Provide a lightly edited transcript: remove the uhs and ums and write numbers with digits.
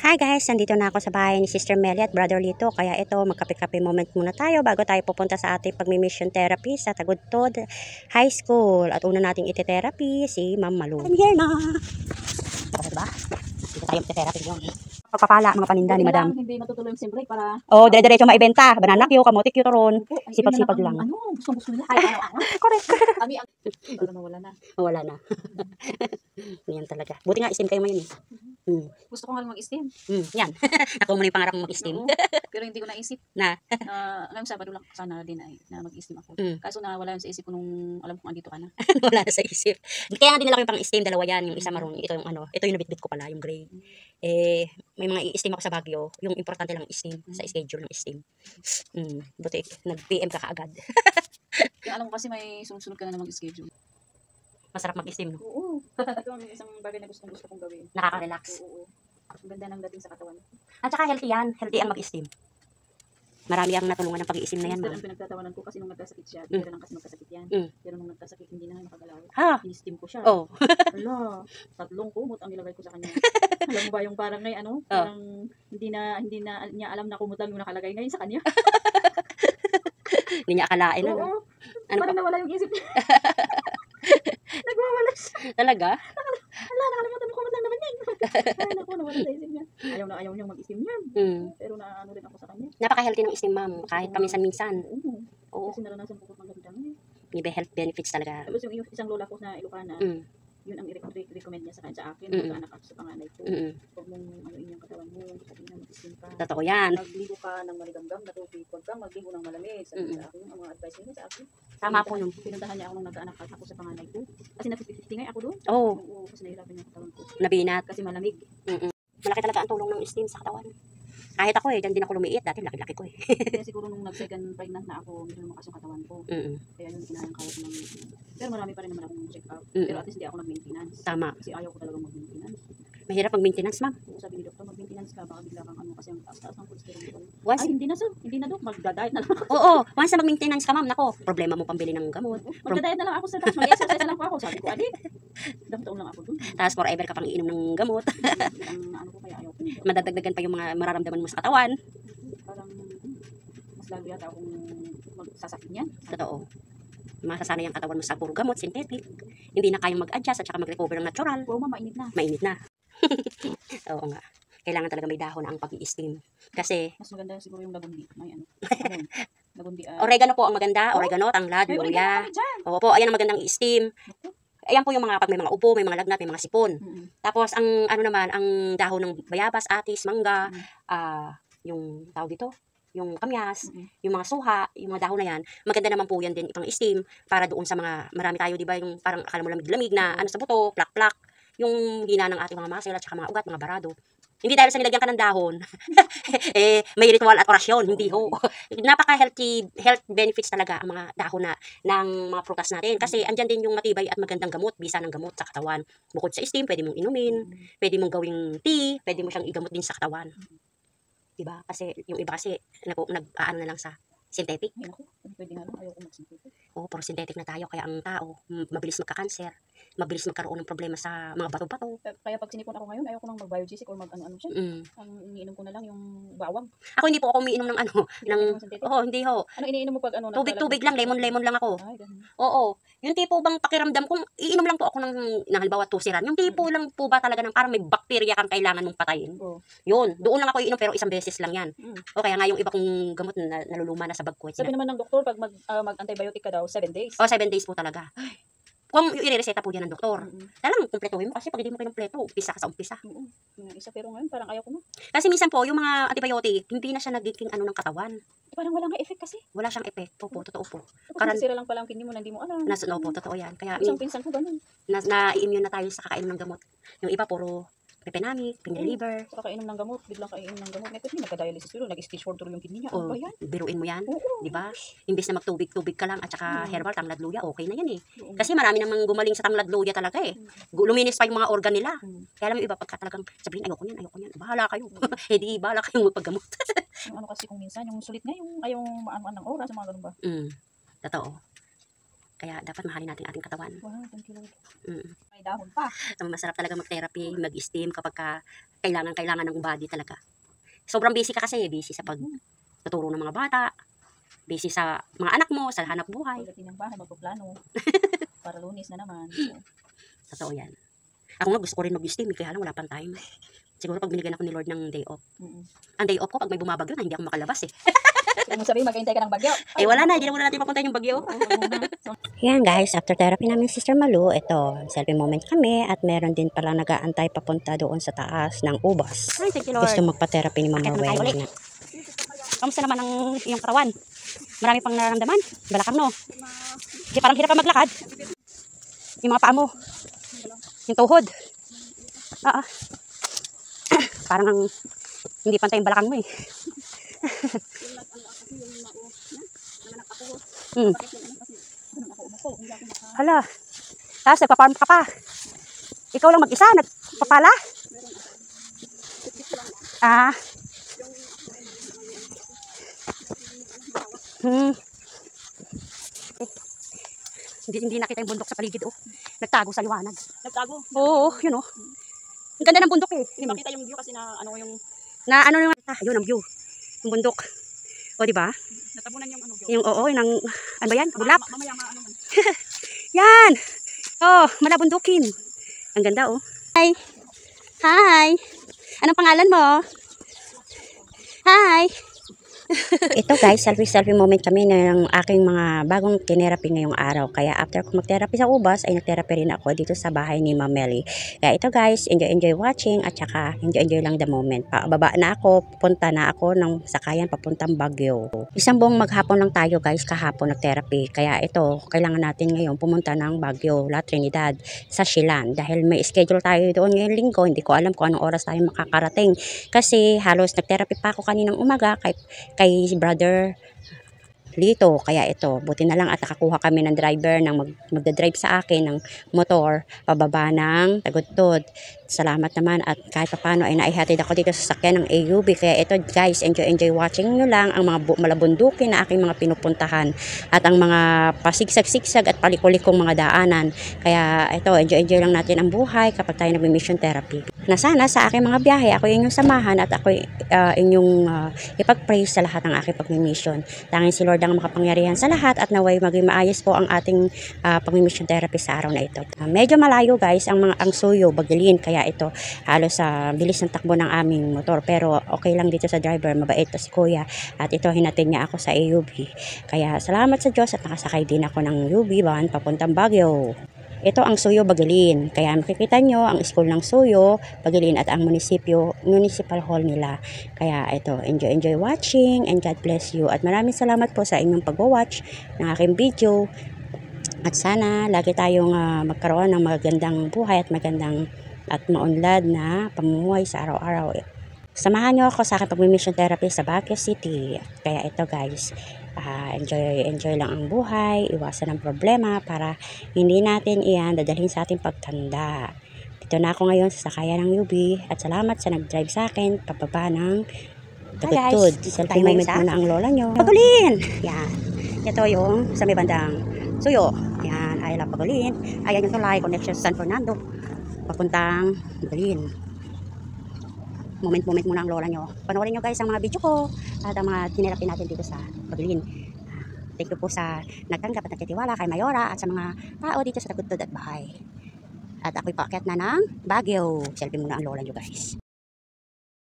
Hi guys, nandito na ako sa bahay ni Sister Melly at Brother Lito. Kaya ito, magkape-kape moment muna tayo bago tayo pupunta sa ating pagmi-mission therapy sa Tagudtod High School. At una nating iti-therapy si Ma'am Malu. I'm here na! Diba? Dito tayo iti-therapy yun. Pagpapala mga paninda ni Madam. Hindi matutuloy yung simbre para... Oh, dire-diretso maibenta. Banana Q, kamote Q toron. Sipag-sipag lang. Ano, gusto nila. Ay, Correct. Kami ang... Wala na. Wala na. Yan talaga. Buti nga, steam kayo ngayon eh. Gusto ko nga mag-steam. Yan. Ako muna yung pangarap kong mag-steam. Pero hindi ko naisip. Na? Ngayong Sabado lang sana din ay na mag-steam ako. Kaso na wala yun sa isip ko nung alam kong andito ka na. Wala na sa isip. Kaya nga dinala ko yung pang-steam, dalawa yan. Yung isa marong, ito yung ano, ito yung nabitbit ko pala, yung gray. May mga i-steam ako sa Baguio. Yung importante lang steam, sa schedule ng steam. Buti, nag-PM ka kaagad. Kaya alam ko kasi may sunod-sunod ka na mag-schedule. Masarap mag-steam, no? Oo. Ito ang isang bagay na gusto kong gawin. Nakaka-relax. Oo. Ang ganda ng dating sa katawan. At saka healthy yan. Healthy ang mag-steam. Marami ang natulungan ng pag-i-steam na yan. Ang pinagtatawanan ko kasi nung nagkasakit siya. Hindi lang kasi magkasakit yan. Pero nung nagkasakit, hindi na nakagalaw. Ha? I-steam ko siya. Oh. Ala, 3 kumot ang nilagay ko sa kanya. Alam mo ba yung parang ngayon, ano? Parang hindi na niya alam na kumot lang yung nakalagay ngayon sa kanya. Hindi niya akalain. Oo. Ano parang nawala yung isip niya. Nagwawala siya. Talaga? Ala, nakalimutan mo kumot lang naman yan. Ay, naku, nawala sa isip niya. Ayaw na ayaw niyang mag-steam yan. Pero naano rin ako sa kanya. Napaka-healthy ng steam, ma'am. Kahit paminsan-minsan. Oo. Kasi naranasan ko pag maganda ngayon. May health benefits talaga. Tapos yung isang lola ko na Ilocana, yun ang i-recommend niya sa akin. Magkaanak ako sa panganay ko. Huwag mong anuin yung katawan mo. Sabi niya, mag-steam ka. Totoo yan. Magligo ka ng maligamgam na tubig. Huwag kang magligo ng malamig. Sabi sa akin, ang mga advice niya sa akin. Tama po yun. Pinuntahan niya ako nung nagkaanak ako sa panganay ko. Kasi na-50-50 nga ako doon. Oo. Oo, kasi nahirapan yung katawan ko. Nabinat. Kasi malamig. Malaki talaga ang tulong ng steam sa katawan. Kahit ako dyan din ako lumiit. Dati laki-laki ko Kaya siguro nung nag-second pregnant na ako, medyo lumakas yung katawan ko. Kaya yun, inayang kawat ng... Pero marami pa rin naman akong check up. Pero at least hindi ako nag-maintenance. Tama. Kasi ayaw ko talagang mag-maintenance. Mahirap mag-maintenance, ma'am. Oo, sabi ni doktor, mag-maintenance ka, baka bigla kang ano, kasi ang taas-taas ng cholesterol. Once, Ay, hindi na sir. Hindi na dok. Magda-diet na lang ako. oo, once na mag-maintenance ka, ma'am, nako, problema mo pambili ng gamot. Magda-diet na lang ako sir. Tapos mag-exercise na lang po ako. Sabi ko, adi, ilang taon lang ako dun. Tapos forever ka pang iinom ng gamot. Ang ano ko kaya ayaw ko. Madadagdagan pa yung mga mararamdaman mo sa katawan. Parang mas lalo yata akong magsasakit niyan. Totoo. Masasanay ang katawan mo sa puro gamot, synthetic. Hindi na kayang mag-adjust at saka mag-recover ng natural. Oo, mainit na. Mainit na. Oo nga. Kailangan talaga may dahon ang pag-i-steam. Kasi, Mas maganda siguro yung lagundi. May ano. Lagundi. oregano po ang maganda. Oregano, tanglad, May luya. oregano kami dyan. Oo po, ayan ang magandang i-steam. Ayan po yung mga, pag may mga upo, may mga lagnat, may mga sipon. Tapos, ang ano naman, ang dahon ng bayabas, atis, mangga, yung tawag dito, yung kamyas, yung mga suha, yung mga dahon na yan, maganda naman po yan din ipang steam para doon sa mga, marami tayo, di ba, yung parang akala mo lamig-lamig na, ano sa buto, plak-plak, yung hina ng ating mga muscle at saka mga ugat, mga barado. Hindi dahil sa nilagyan ka ng dahon, may ritual at orasyon, hindi ho. Napaka-healthy, health benefits talaga ang mga dahon na ng mga prutas natin. Kasi andyan din yung matibay at magandang gamot, bisa ng gamot sa katawan. Bukod sa steam, pwede mong inumin, pwede mong gawing tea, pwede mo siyang igamot din sa katawan. Diba? Kasi yung iba kasi nag-aano na lang sa synthetic. Ay, naku. Pwede nga lang. Ayaw ko mag-synthetic. Oo, puro synthetic na tayo. Kaya ang tao, mabilis magka-cancer. Mabilis magkaroon ng problema sa mga bato-bato. Kaya pag sinipon ako ngayon, ayaw ko nang mag-biogesic or mag-ano-ano siya. Ang iniinom ko na lang yung bawang. Ako hindi po ako umiinom ng ano. Hindi ho. Ano iniinom mo pag ano? Tubig-tubig lang, lemon-lemon lang ako. Ay, ganun. Oo. Yung tipo bang pakiramdam kung iinom lang po ako ng halimbawa tusiran. Yung tipo lang po ba talaga ng parang may bakterya kang kailangan mong patayin. Yun. Doon lang ako iinom pero isang beses lang yan. O kaya nga yung iba kong gamot na naluluma na sa bag ko. Sabi naman ng doktor, pag mag-antibiotic ka daw, 7 days. O, 7 days po talaga. Kung i-reseta po yan ng doktor. Talagang kumpletuhin mo kasi pag hindi mo kinumpleto, umpisa ka sa umpisa. Isa pero ngayon parang ayaw ko na. Kasi minsan po, yung mga antibiotic, hindi na siya nagiging ano ng katawan. Parang wala nga effect kasi. Wala siyang epekto po, totoo po. Kasi sira lang pala ang kidney mo na hindi mo alam. No po, totoo yan. Kaya Isang pinsan ko ganun. na-immune na tayo sa kakainom ng gamot. Yung iba puro pepenamic, pain reliever. Kakainom ng gamot, biglang kainom ng gamot. Ngayon kasi nagka-dialysis pero nag-stage 4 tuloy yung kidney niya. Ano ba yan? Biruin mo yan, Oo. di ba? Imbes na magtubig-tubig ka lang at saka herbal, tanglad luya, okay na yan eh. Kasi marami namang gumaling sa tanglad luya talaga eh. Luminis pa yung mga organ nila. Kaya alam mo iba pagka talagang sabihin ayoko niyan. Bahala kayo. Di bahala kayong magpaggamot. Yung ano kasi kung minsan, yung sulit nga, yung ayaw maano ng oras, mga ganun ba? Totoo. Kaya dapat mahalin natin ating katawan. Wow, thank you Lord. Mm. May dahon pa. Masarap talaga mag-therapy, mag-steam kapag kailangan ng body talaga. Sobrang busy ka kasi, busy sa pagtuturo ng mga bata, busy sa mga anak mo, sa hanap buhay. Pagdating ng bahay, magpaplano. Para Lunes na naman. So, Totoo yan. Ako nga gusto ko rin mag-steam, kaya lang wala pang time. Siguro pag binigyan ako ni Lord ng day off. Ang day off ko, pag may bumabagyo na, hindi ako makalabas eh. Kaya mo sabihin, maghintay ka ng bagyo. Eh wala na, hindi na muna natin papunta yung bagyo. Yan guys, after therapy namin Sister Malu, ito, selfie moment kami at meron din pala nag-aantay papunta doon sa taas ng ubas. Ay, thank you Lord. Gusto magpa-therapy ni Mama Akit naman tayo Wen. ulit. Kamusta naman ang iyong katawan? Marami pang nararamdaman? Balakang no? Hindi parang hirap ka maglakad. Yung mga paa mo. Yung tuhod. Parang hindi pantay yung balakang mo eh. Hala. Tapos nagpa-farm ka pa. Ikaw lang mag-isa, nagpapala? Hindi nakita yung bundok sa paligid oh. Nagtago sa liwanag. Nagtago. Oo, yun oh. Ang ganda ng bundok eh. Hindi makita yung view kasi na ano yung Yun ang view. Yung bundok. O di ba? natabunan yung ano view. Yung yun ang ano ba yan? Bulap. Mamaya ano man. Yan. Oh, malabundukin. Ang ganda oh. Hi. Hi. Anong pangalan mo? Hi. Ito guys, selfie moment kami ng aking mga bagong tinerapy ngayong araw. Kaya after ko mag-therapy sa ubas, ay nag-therapy rin ako dito sa bahay ni Ma'am Melly. Kaya ito guys, enjoy watching at saka enjoy lang the moment. Pababa na ako, punta na ako ng sakayan papuntang Baguio. Isang buong maghapon lang tayo guys kahapon nag-therapy. Kaya ito, kailangan natin ngayon pumunta ng Baguio, La Trinidad, sa Silan. Dahil may schedule tayo doon ngayong linggo, hindi ko alam kung anong oras tayo makakarating. Kasi halos nag-therapy pa ako kaninang umaga kay brother Lito. Kaya ito, buti na lang at nakakuha kami ng driver ng magdadrive sa akin ng motor pababa ng Tagudtod. Salamat naman at kahit paano ay naihatid ako dito sa sakyan ng AUV. Kaya ito guys, enjoy watching nyo lang ang mga malabundukin na aking mga pinupuntahan at ang mga pasigsag-sigsag at palikulikong mga daanan. Kaya ito, enjoy lang natin ang buhay kapag tayo nag-mission therapy. Na sana sa aking mga biyahe, ako inyong samahan at ako inyong ipag-praise sa lahat ng aking pag-mission. Tanging si Lord ang makapangyarihan sa lahat at naway maging maayos po ang ating pag-mission therapy sa araw na ito. Medyo malayo guys ang Suyo, Bagilin, kaya ito halos sa bilis ng takbo ng aming motor, pero okay lang dito sa driver, mabait to si Kuya at ito hinatid niya ako sa AUV. Kaya salamat sa Diyos at nakasakay din ako ng UV van papuntang Baguio. Ito ang Suyo, Bagilin. Kaya makikita nyo ang school ng Suyo, Bagilin at ang municipal hall nila. Kaya ito, enjoy watching and God bless you. At maraming salamat po sa inyong pag-watch ng aking video. At sana lagi tayong magkaroon ng magandang buhay at magandang at maunlad na pamumuhay sa araw-araw. Samahan nyo ako sa aking pag-mission therapy sa Baguio City. Kaya ito guys, enjoy lang ang buhay, iwasan ang problema para hindi natin iyan dadalhin sa ating pagtanda. Dito na ako ngayon sa sakayan ng UV at salamat sa nag-drive sa akin pababa ng Tagudtod. Selfie moment muna ang lola nyo. Bagulin! Yan. Ito yung sa may bandang Suyo. Yan, I love Bagulin. Ayan yung tulay connection sa San Fernando. Papuntang Bagulin. Moment muna ang lola nyo. Panoorin nyo guys ang mga video ko at ang mga tinerapi natin dito sa Bagulin. Thank you po sa nagtanggap at nagtitiwala kay Mayora at sa mga tao dito sa Tagudtod at bahay. At ako'y paakyat na ng Baguio. Selfie muna ang lola nyo guys.